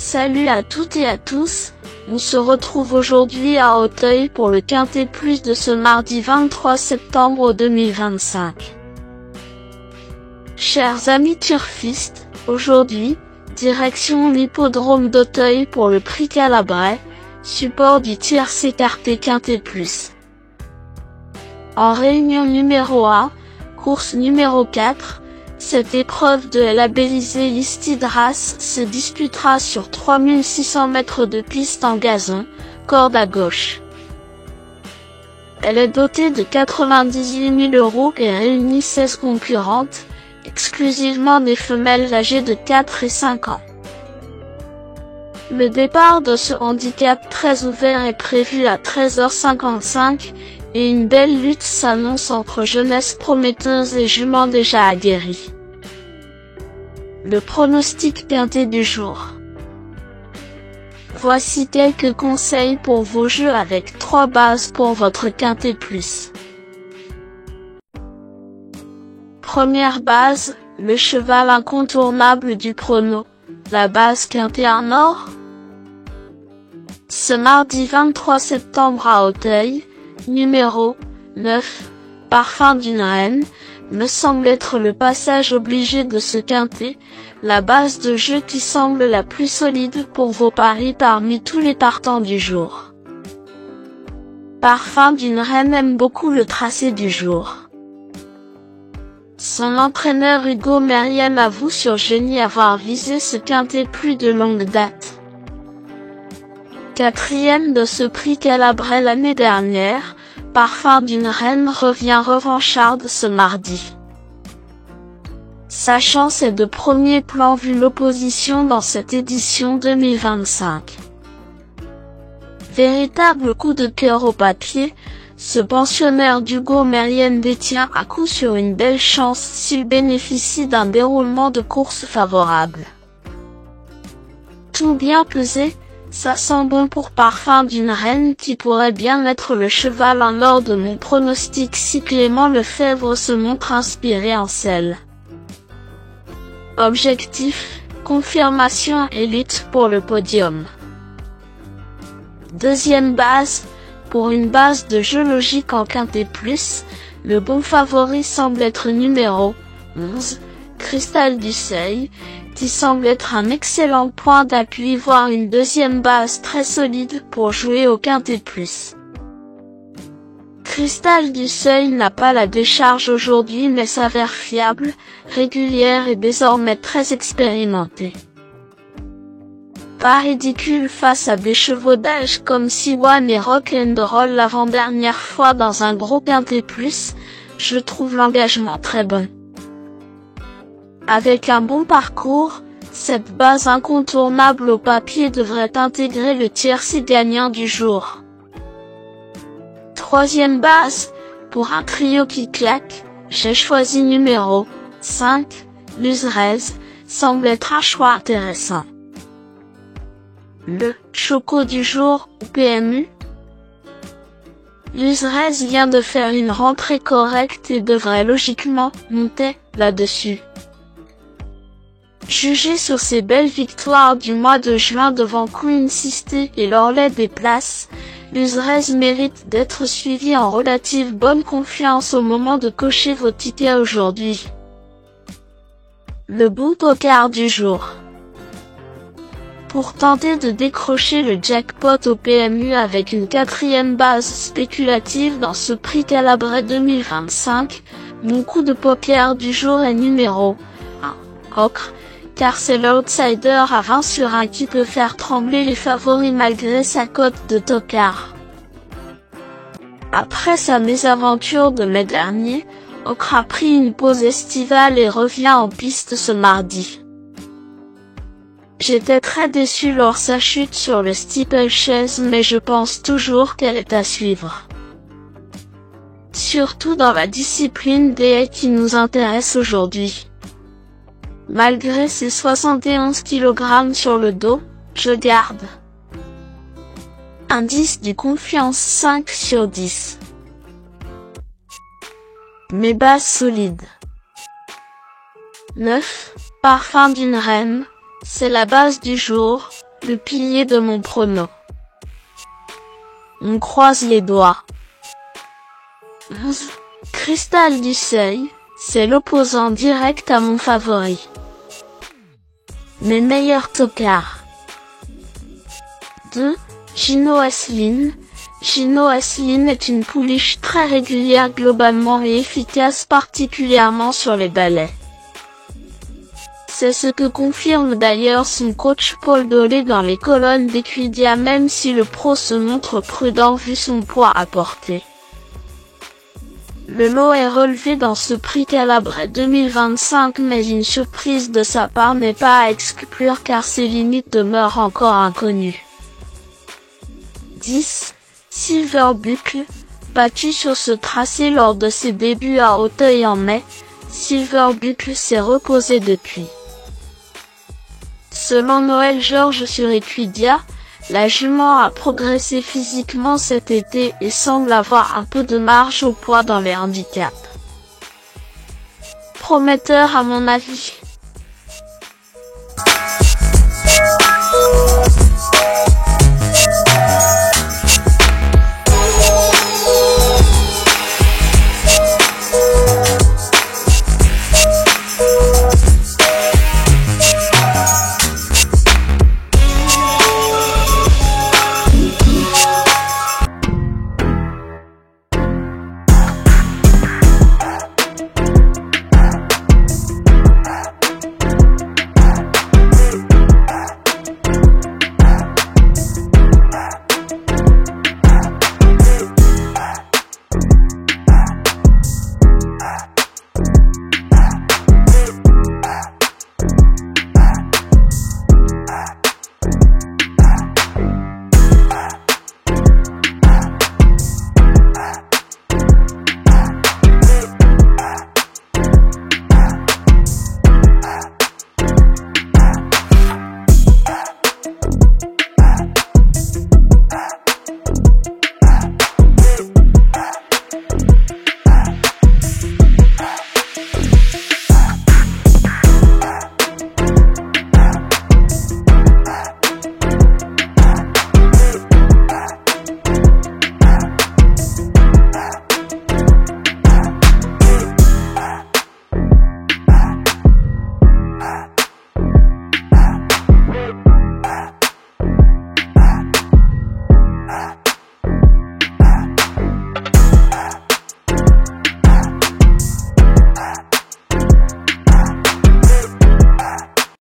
Salut à toutes et à tous, on se retrouve aujourd'hui à Auteuil pour le Quintet Plus de ce mardi 23 septembre 2025. Chers amis turfistes, aujourd'hui, direction l'hippodrome d'Auteuil pour le prix Calabrais, support du tiercé écarté Quintet Plus. En réunion numéro 1, course numéro 4, cette épreuve de labellisée Listed Race se disputera sur 3600 mètres de piste en gazon, corde à gauche. Elle est dotée de 98 000 € et réunit 16 concurrentes, exclusivement des femelles âgées de 4 et 5 ans. Le départ de ce handicap très ouvert est prévu à 13h55 et une belle lutte s'annonce entre jeunesse prometteuse et juments déjà aguerris. Le pronostic quintet du jour. Voici quelques conseils pour vos jeux avec 3 bases pour votre quintet plus. Première base, le cheval incontournable du prono, la base quintet en or. Ce mardi 23 septembre à Auteuil, numéro 9, Parfum d'une reine, me semble être le passage obligé de ce quintet, la base de jeu qui semble la plus solide pour vos paris parmi tous les partants du jour. Parfum d'une reine aime beaucoup le tracé du jour. Son entraîneur Hugo Meriem avoue sur Génie avoir visé ce quintet plus de longue date. Quatrième de ce prix Calabrais l'année dernière, Parfum d'une reine revient revancharde ce mardi. Sa chance est de premier plan vu l'opposition dans cette édition 2025. Véritable coup de cœur au papier, ce pensionnaire d'Hugo Meriem détient à coup sur une belle chance s'il bénéficie d'un déroulement de course favorable. Tout bien pesé, ça sent bon pour Parfum d'une reine qui pourrait bien mettre le cheval en or de mon pronostic si Clément Lefebvre se montre inspiré en selle. Objectif, confirmation et lutte pour le podium. Deuxième base, pour une base de jeu logique en quintet plus, le bon favori semble être numéro 11, Cristal du Seuil, qui semble être un excellent point d'appui voire une deuxième base très solide pour jouer au quintet plus. Cristal du Seuil n'a pas la décharge aujourd'hui mais s'avère fiable, régulière et désormais très expérimentée. Pas ridicule face à des chevaux d'âge comme Siwan et Rock'n'Roll l'avant-dernière fois dans un gros quintet plus, je trouve l'engagement très bon. Avec un bon parcours, cette base incontournable au papier devrait intégrer le tiercé gagnant du jour. Troisième base, pour un trio qui claque, j'ai choisi numéro 5, Luzrez, semble être un choix intéressant. Le choco du jour, PMU. Luzrez vient de faire une rentrée correcte et devrait logiquement monter là-dessus. Jugé sur ses belles victoires du mois de juin devant Queen Sisté et l'Orlais des Places, Luzrez mérite d'être suivi en relative bonne confiance au moment de cocher vos tickets aujourd'hui. Le bout au quart du jour. Pour tenter de décrocher le jackpot au PMU avec une quatrième base spéculative dans ce prix Calabrais 2025, mon coup de poker du jour est numéro 1, Ocre, car c'est l'outsider à 20 sur 1 qui peut faire trembler les favoris malgré sa cote de tocard. Après sa mésaventure de mai dernier, Ocre a pris une pause estivale et revient en piste ce mardi. J'étais très déçu lors sa chute sur le steeplechase mais je pense toujours qu'elle est à suivre. Surtout dans la discipline des haies qui nous intéresse aujourd'hui. Malgré ses 71 kg sur le dos, je garde. Indice du confiance 5 sur 10. Mes bases solides. 9. Parfum d'une reine, c'est la base du jour, le pilier de mon prono. On croise les doigts. 11. Cristal du Seuil, c'est l'opposant direct à mon favori. Mes meilleurs tocards. 2. Gino Eslin. Gino Eslin est une pouliche très régulière globalement et efficace particulièrement sur les balais. C'est ce que confirme d'ailleurs son coach Paul Dolé dans les colonnes d'Equidia même si le pro se montre prudent vu son poids à porter. Le lot est relevé dans ce prix Calabre 2025 mais une surprise de sa part n'est pas à exclure car ses limites demeurent encore inconnues. 10. Silver Buckle. Battu sur ce tracé lors de ses débuts à Auteuil en mai, Silver Buckle s'est reposé depuis. Selon Noël Georges sur Equidia, la jument a progressé physiquement cet été et semble avoir un peu de marge au poids dans les handicaps. Prometteur à mon avis.